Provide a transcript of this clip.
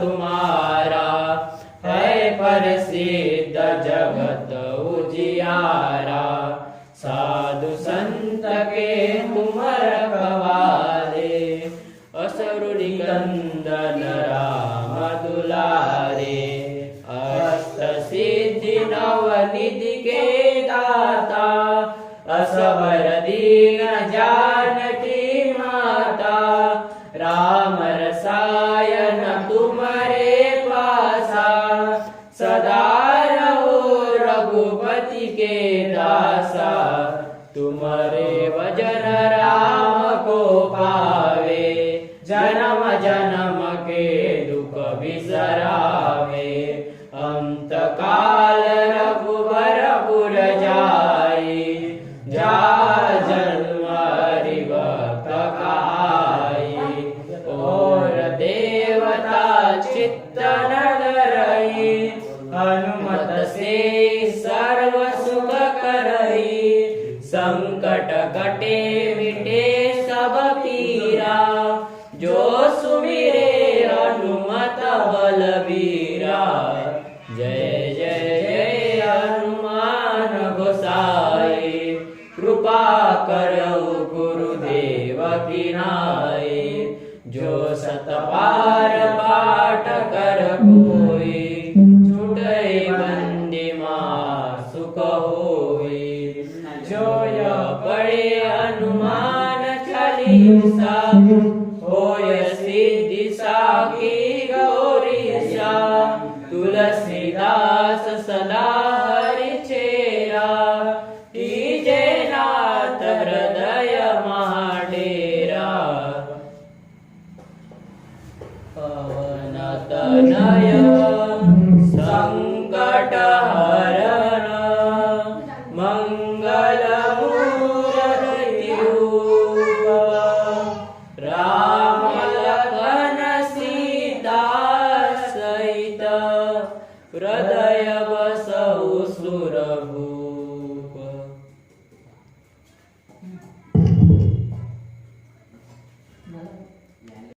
तुम्हारा, है प्रसिद्ध जगत उजियारा। साधु संत के तुम रखवारे, असुर निकंदन राम दुलारे। अष्ट सिद्धि नवनिधि के दाता, असवर दीन जानकी माता। राम रसायन तुम्हारे पासा, सदा रहो रघुपति के दासा। तुम्हारे भजन राम को पावे, जन्म जन्म के दुख बिसरावे। अंत काल रघुबरपुर जाई, जा जन्म हरि भक्त कहाई। और देवता चित्त न डरई, हनुमत से सर्व सुख करई। संकट कटे मिटे सब पीरा, जो सुमिरे हनुमत बलबीरा। जय जय जय हनुमान गोसाई, कृपा करहु गुरुदेव की नाई। जो सतबार पाठ कर कोई, छूटै बंदी मां सुख होई। जो यह पढ़े हनुमान चालीसा,